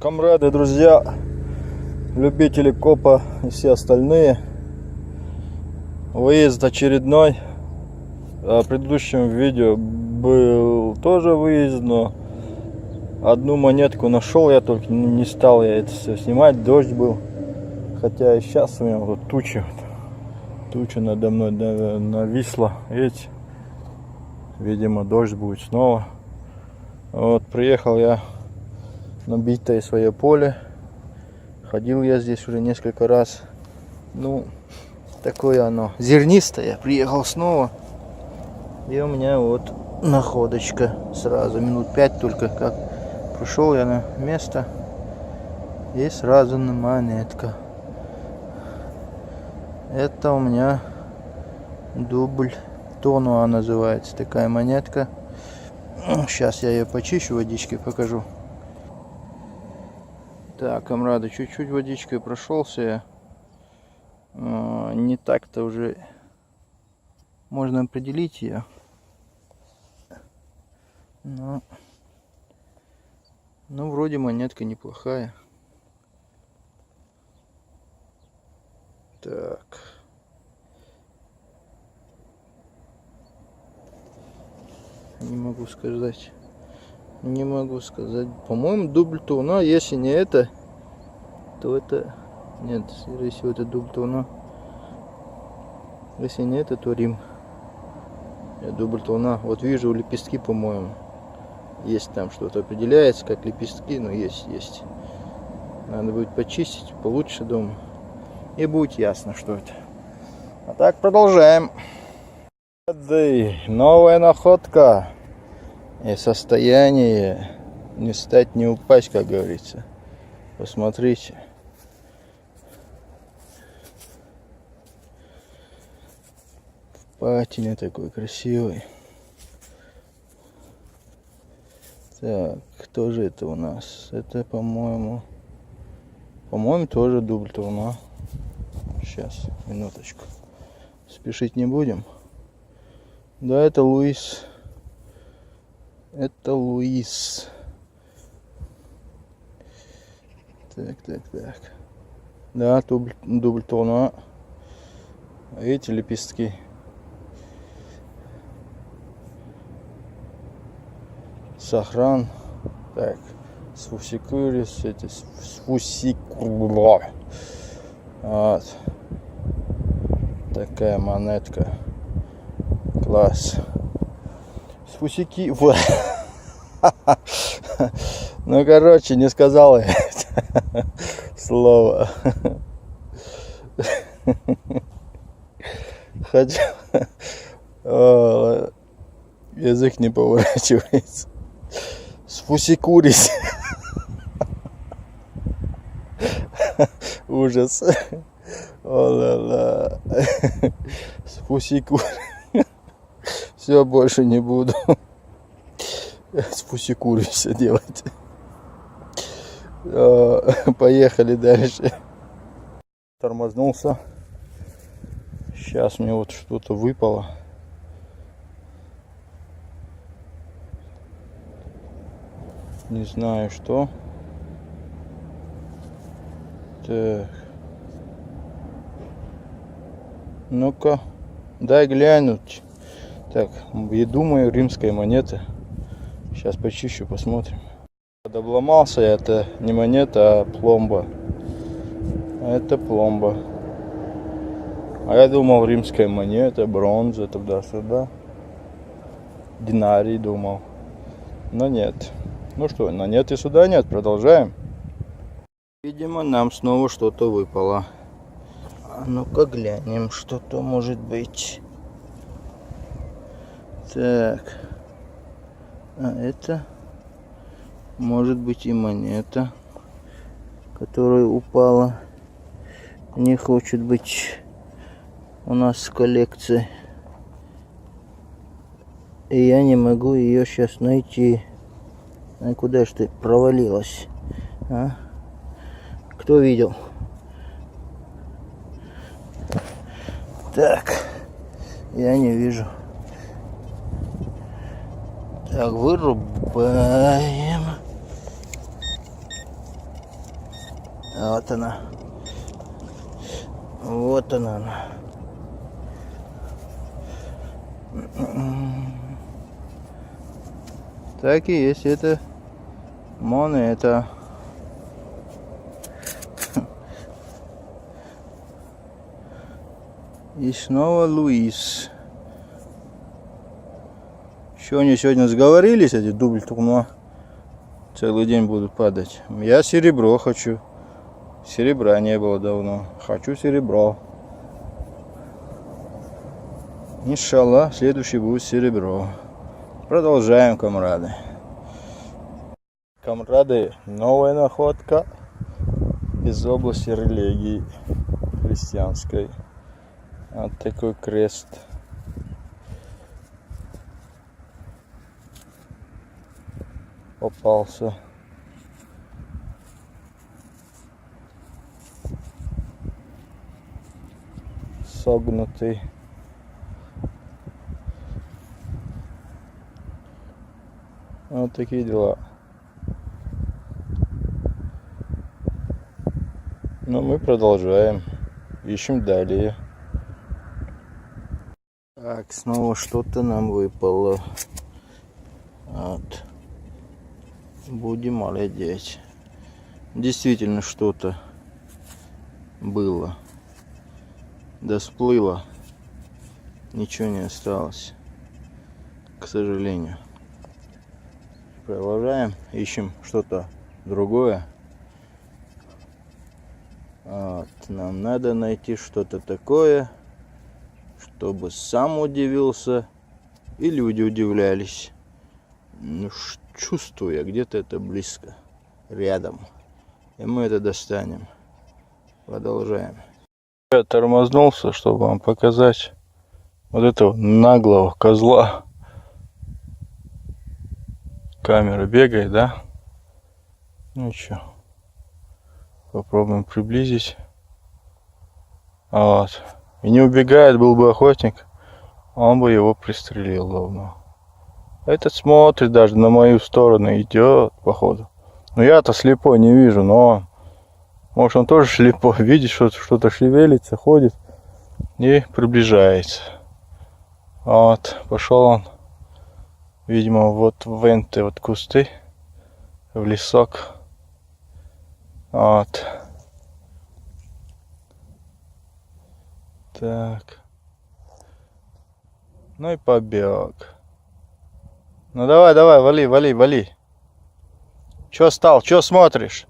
Камрады, друзья, любители копа и все остальные, выезд очередной. В предыдущем видео был тоже выезд, но одну монетку нашел, я только не стал я это все снимать, дождь был. Хотя и сейчас у меня вот туча надо мной нависла, видите, видимо дождь будет снова. Вот приехал я на битое свое поле. Ходил я здесь уже несколько раз. Ну, такое оно зернистое. Приехал снова. И у меня вот находочка. Сразу минут 5 только как пришел я на место. И сразу на монетка. Это у меня дубль Тонуа называется. Такая монетка. Сейчас я ее почищу водичкой, покажу. Так, камрады, чуть-чуть водичкой прошелся я. Не так-то уже можно определить ее. Но вроде монетка неплохая. Так. Не могу сказать. По-моему, дубль Тонуа. Если не это, то это... Нет, скорее всего, это дубль Тонуа. Если не это, то Рим. Дубль Тонуа. Вот вижу лепестки, по-моему. Есть там что-то определяется, как лепестки, но есть. Надо будет почистить получше дома. И будет ясно, что это. А так, продолжаем. Новая находка. И состояние не встать, не упасть, как говорится. Посмотрите. Патине такой красивый. Так, кто же это у нас? Это, по-моему, тоже дубль Тонуа. Сейчас, минуточку. Спешить не будем. Да, это Луис. Это Луис. Так. Да, дубль Тонуа. Видите, лепестки. Сохран. Так. Сфусикурис. Эти сфусикур. Вот. Такая монетка. Класс. Сфусики. Ну, короче, не сказал я слово. Хотя язык не поворачивается. Сфусикурис. Ужас. О-ла-ла. Сфусикурис. Все, больше не буду. Сфусикурис делать. Поехали дальше. Тормознулся. Сейчас мне вот что-то выпало. Не знаю что. Так. Ну-ка. Дай глянуть. Так, я думаю, римская монета. Сейчас почищу, посмотрим. Обломался, это не монета, а пломба. Это пломба. А я думал, римская монета, бронза, туда-сюда. Динарий думал. Но нет. Ну что, на нет и сюда нет. Продолжаем. Видимо, нам снова что-то выпало. А ну-ка глянем, что-то может быть. Так. А это может быть и монета, которая упала. Не хочет быть у нас в коллекции. И я не могу ее сейчас найти. А куда ж ты провалилась? А? Кто видел? Так. Я не вижу. Так, вырубаем. Вот она. Вот она. Так и есть, это монета. И снова Луис. Еще они сегодня сговорились, эти дубль турнуа. Целый день будут падать. Я серебро хочу. Серебра не было давно. Хочу серебро. Иншаллах, следующий будет серебро. Продолжаем, камрады. Камрады, новая находка из области религии христианской. Вот такой крест. Попался. Согнутый. Вот такие дела. Но мы продолжаем. Ищем далее. Так, снова что-то нам выпало. Вот. Будем глядеть. Действительно что-то было. Да всплыло. Ничего не осталось. К сожалению. Продолжаем. Ищем что-то другое. Вот. Нам надо найти что-то такое, чтобы сам удивился и люди удивлялись. Ну, чувствую я, где-то это близко, рядом. И мы это достанем. Продолжаем. Я тормознулся, чтобы вам показать вот этого наглого козла. Камера бегает, да? Ну что, попробуем приблизить. Вот. И не убегает, был бы охотник, он бы его пристрелил давно. Этот смотрит даже на мою сторону, идет, походу. Но я-то слепой, не вижу, но может он тоже слепой, видит, что что-то шевелится, ходит и приближается. Вот, пошел он. Видимо, вот в эти вот кусты, в лесок. Вот. Так. Ну и побег. Ну давай, давай, вали, вали, вали. Чё стал, чё смотришь?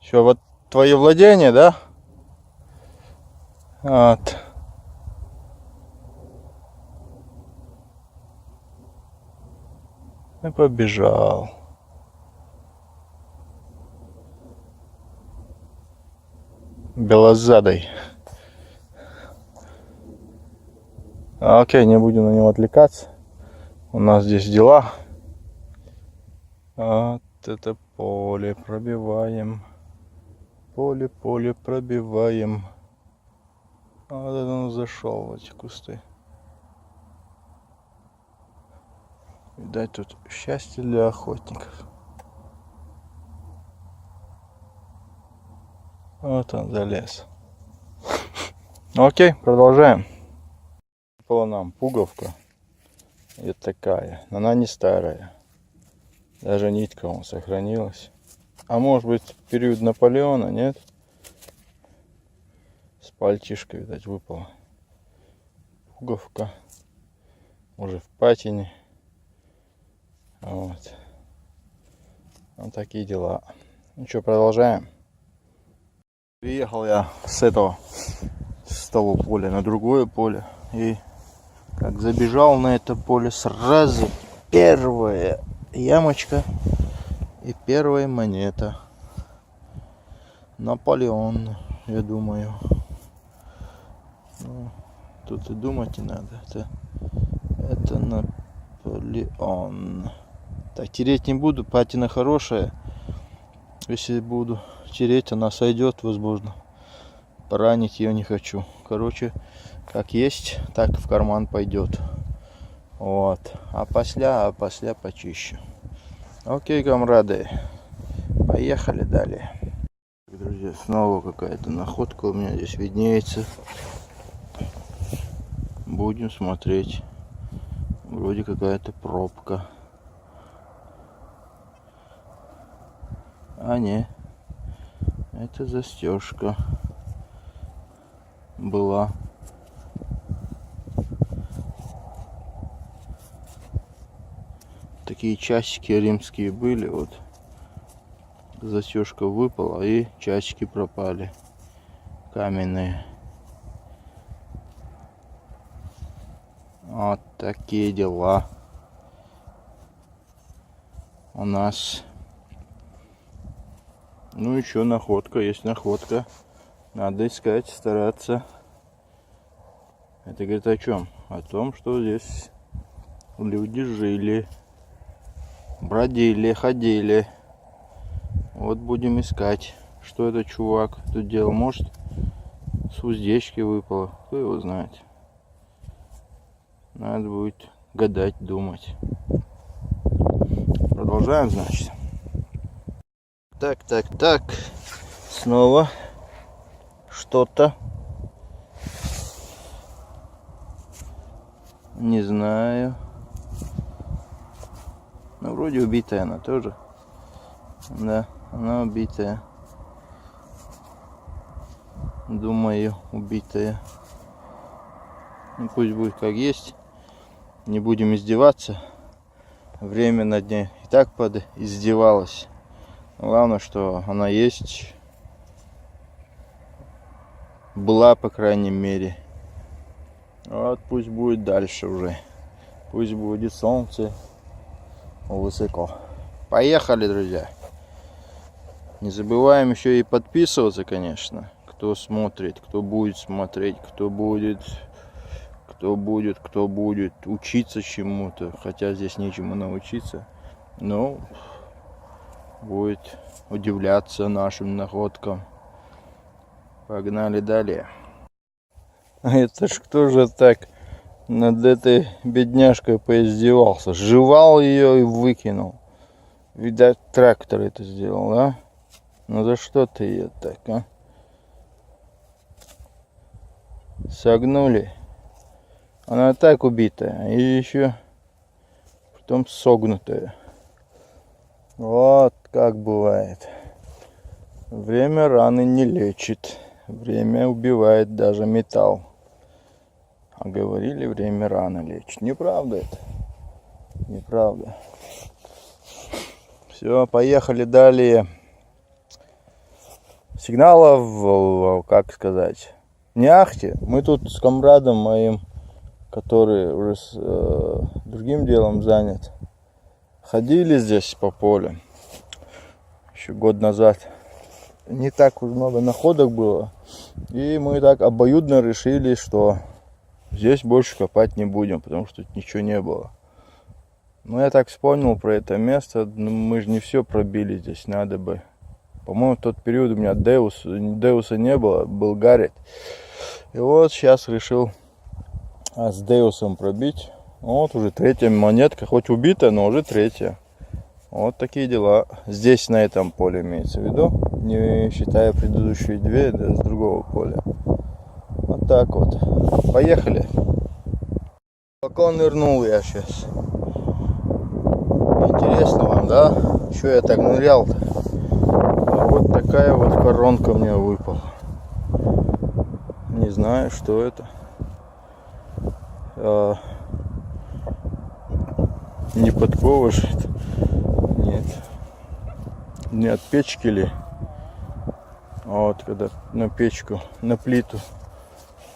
Чё, вот твои владения, да? Вот. И побежал. Белозадой. Окей, не будем на него отвлекаться. У нас здесь дела. Вот это поле пробиваем. Поле пробиваем. Вот это он зашел в эти кусты. Видать, тут счастье для охотников. Вот он залез. Окей, продолжаем. Выпала нам пуговка. Вот такая. Но она не старая. Даже нитка вон сохранилась. А может быть период Наполеона, нет? С пальчишкой, видать, выпала. Пуговка. Уже в патине. Вот. Вот такие дела. Ну что, продолжаем. Приехал я с того поля на другое поле. И как забежал на это поле, сразу первая ямочка и первая монета. Наполеон, я думаю. Ну, тут и думать не надо. Это Наполеон. Так, тереть не буду, патина хорошая. Если буду тереть, она сойдет, возможно. Поранить ее не хочу. Короче, как есть, так в карман пойдет. Вот. А после почищу. Окей, камрады. Поехали далее. Друзья, снова какая-то находка у меня здесь виднеется. Будем смотреть. Вроде какая-то пробка. А не, это застежка была. Такие часики римские были, вот застежка выпала и часики пропали, каменные. Вот такие дела у нас. Ну еще находка, есть находка, надо искать, стараться. Это говорит о чем? О том, что здесь люди жили, бродили, ходили. Вот будем искать, что этот чувак тут делал. Может, с уздечки выпало, кто его знает. Надо будет гадать, думать. Продолжаем, значит. Так. Снова что-то. Не знаю. Ну, вроде убитая она тоже. Да, она убитая. Думаю, убитая. Ну, пусть будет как есть. Не будем издеваться. Время над ней и так издевалось. Главное, что она есть. Была, по крайней мере. Вот пусть будет дальше уже. Пусть будет солнце высоко. Поехали, друзья. Не забываем еще и подписываться, конечно. Кто смотрит, кто будет смотреть, кто будет учиться чему-то. Хотя здесь нечему научиться. Но будет удивляться нашим находкам. Погнали далее. Это ж кто же так над этой бедняжкой поиздевался? Жевал ее и выкинул. Видать, трактор это сделал, да? Ну за что ты ее так, а? Согнули. Она так убитая. И еще потом согнутая. Вот как бывает. Время раны не лечит. Время убивает даже металл. А говорили, время раны лечит. Неправда это. Неправда. Все, поехали далее. Сигналов, как сказать, не ахти. Мы тут с комрадом моим, который уже с другим делом занят, ходили здесь по полю. Еще год назад. Не так уж много находок было. И мы так обоюдно решили, что здесь больше копать не будем, потому что тут ничего не было. Но я так вспомнил про это место. Мы же не все пробили здесь, надо бы. По-моему, в тот период у меня Деуса не было, был Гаррет. И вот сейчас решил с Деусом пробить. Вот уже третья монетка, хоть убитая, но уже третья. Вот такие дела. Здесь, на этом поле, имеется в виду. Не считая предыдущие две, да, с другого поля. Вот так вот. Поехали. Пока нырнул я сейчас. Интересно вам, да? Что я так нырял-то? А вот такая вот коронка мне выпала. Не знаю, что это. Не подкова же это. Нет. Не от печки ли? Вот когда на печку, на плиту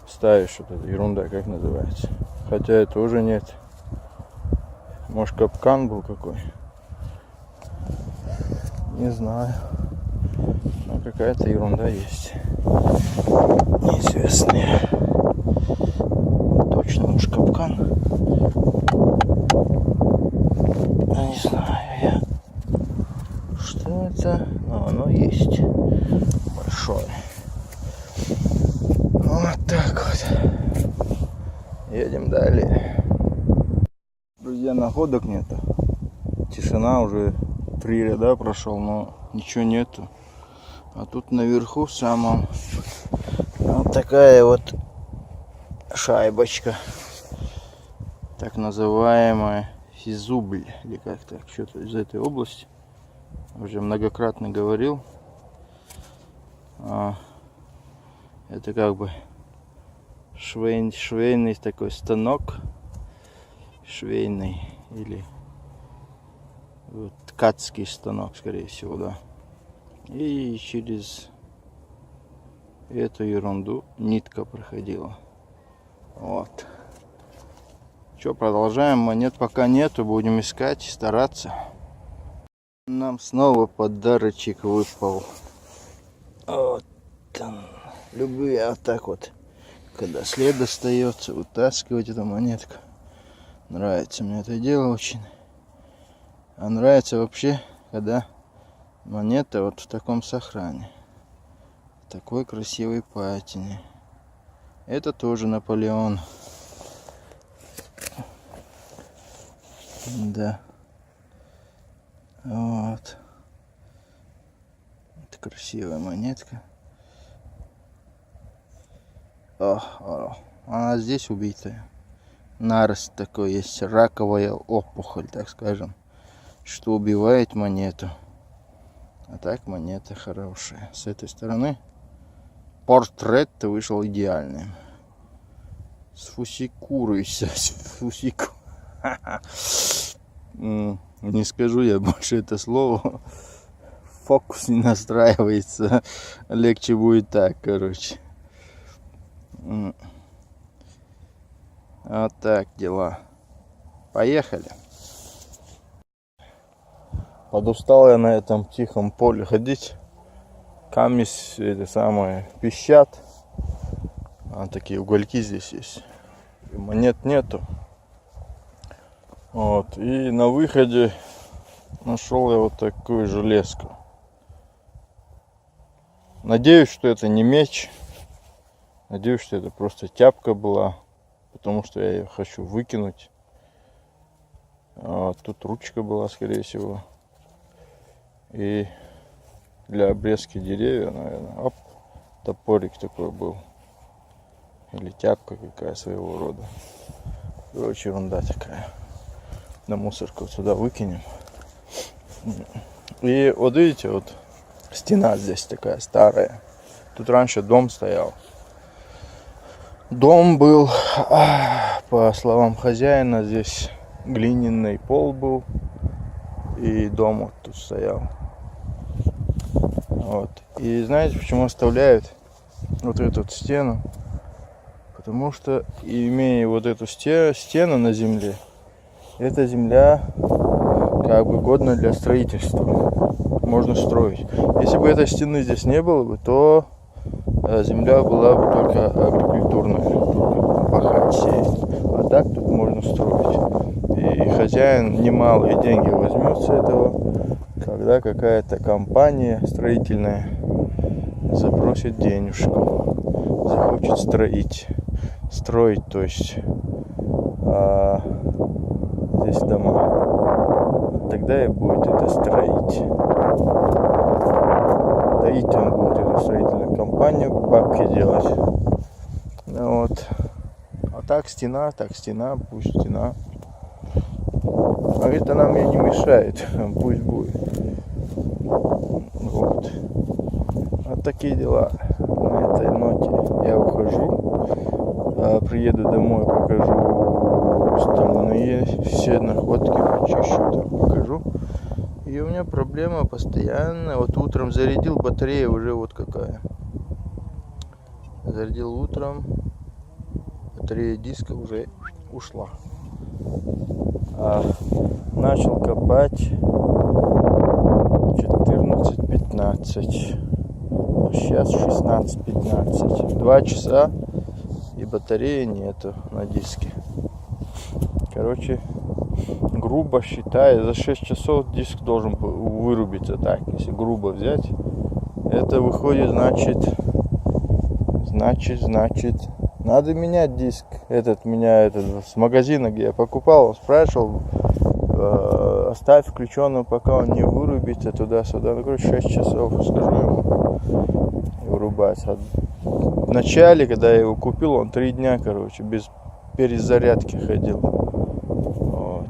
ставишь, вот эта ерунда, как называется. Хотя это уже нет. Может, капкан был какой? Не знаю. Но какая-то ерунда есть. Неизвестная. Точно, может, капкан? Не знаю я. Что это? Но оно есть. Большое. Вот так вот. Едем далее. Друзья, находок нету. Тишина уже 3 ряда прошел, но ничего нету. А тут наверху в самом вот такая вот шайбочка, так называемая физубль, или как-то что-то из этой области. Уже многократно говорил. Это как бы швейный такой станок, швейный или вот, ткацкий станок, скорее всего, да. И через эту ерунду нитка проходила. Вот. Что, продолжаем. Монет пока нету, будем искать, стараться. Нам снова подарочек выпал. Вот он. Люблю я вот так вот, когда след остается, вытаскивать эту монетку. Нравится мне это дело очень. А нравится вообще, когда монета вот в таком сохране. В такой красивой патине. Это тоже Наполеон. Да. Вот. Это красивая монетка. Она здесь убитая. Нарост такой есть, раковая опухоль, так скажем, что убивает монету. А так монета хорошая. С этой стороны портрет вышел идеальным. Сфусикуруйся. Не скажу я больше это слово. Фокус не настраивается. Легче будет так, короче. Вот так дела. Поехали. Подустал я на этом тихом поле ходить. Камни это самое пищат. Такие угольки здесь есть. И монет нету. Вот. И на выходе нашел я вот такую железку. Надеюсь, что это не меч. Надеюсь, что это просто тяпка была. Потому что я ее хочу выкинуть. Тут ручка была, скорее всего. И для обрезки деревьев, наверное. Оп, топорик такой был. Или тяпка какая своего рода. Короче, ерунда такая. На мусорку сюда выкинем. И вот видите, вот стена здесь такая старая. Тут раньше дом стоял. Дом был, по словам хозяина, здесь глиняный пол был. И дом вот тут стоял. Вот. И знаете, почему оставляют вот эту вот стену? Потому что, имея вот эту стену на земле, эта земля как бы годна для строительства. Можно строить. Если бы этой стены здесь не было бы, то земля была бы только агрокультурная, только пахать, сеять. А так тут можно строить. И хозяин немалые деньги возьмет с этого, когда какая-то компания строительная запросит денежку, захочет строить, то есть здесь дома. Тогда и будет это строить. Доить он будет эту строительную компанию, бабки делать. Вот. А так стена, пусть стена. А это она мне не мешает, пусть будет. Вот. Вот такие дела. На этой ноте я ухожу. Приеду домой, покажу остальные все находки, почищу, там покажу. И у меня проблема постоянно. Вот утром зарядил, батарея уже вот какая. Зарядил утром, батарея диска уже ушла. Начал копать 14:15. Сейчас 16:15. 2 часа и батареи нету на диске. Короче, грубо считая, за 6 часов диск должен вырубиться. Так, если грубо взять, это выходит, значит, надо менять диск. Меня с магазина, где я покупал, он спрашивал, оставь включенным, пока он не вырубит. прибито туда-сюда. Ну, короче, 6 часов, скажу ему, и вырубается. В начале, когда я его купил, он 3 дня, короче, без перезарядки ходил. Вот.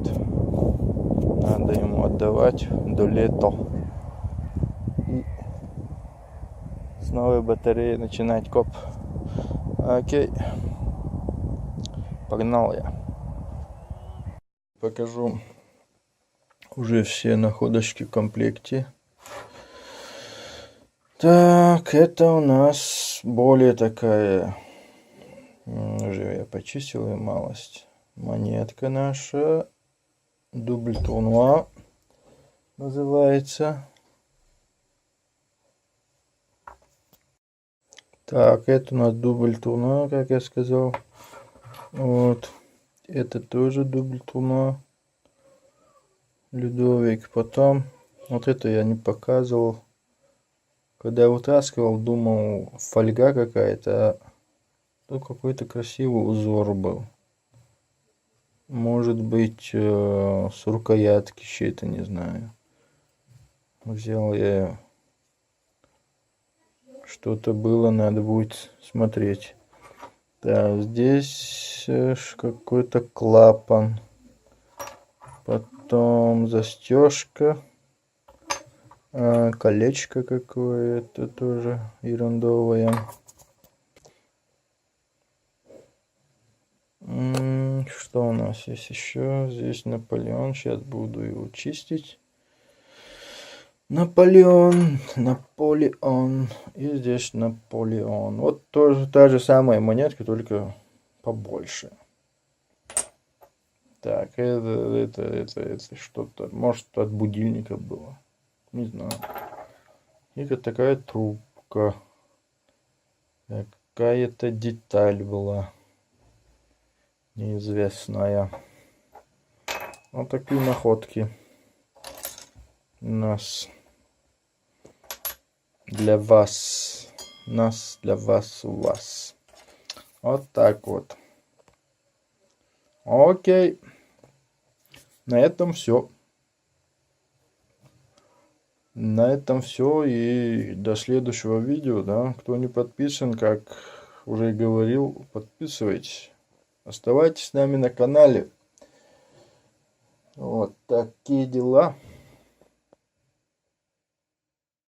Надо ему отдавать до лета. И с новой батареей начинать коп. Окей. Погнал я. Покажу уже все находочки в комплекте. Так, это у нас более такая, уже я почистил ее малость. Монетка наша, дубль турнуа называется. Так, это у нас дубль турнуа, как я сказал. Вот, это тоже дубль турнуа. Людовик. Потом, вот это я не показывал. Когда я вытаскивал, думал, фольга какая-то, то какой-то красивый узор был. Может быть, с рукоятки чьей-то, не знаю. Взял я, что-то было, надо будет смотреть. Так, здесь какой-то клапан. Потом застежка. Колечко какое-то тоже ерундовое. Что у нас есть еще? Здесь Наполеон. Сейчас буду его чистить. Наполеон. И здесь Наполеон. Вот тоже та же самая монетка, только побольше. Так, это что-то, может, от будильника было. Не знаю. И вот такая трубка. Какая-то деталь была. Неизвестная. Вот такие находки. У нас. Для вас. Нас, для вас, у вас. Вот так вот. Окей. На этом все. На этом все, и до следующего видео, да. Кто не подписан, как уже и говорил, подписывайтесь. Оставайтесь с нами на канале. Вот такие дела.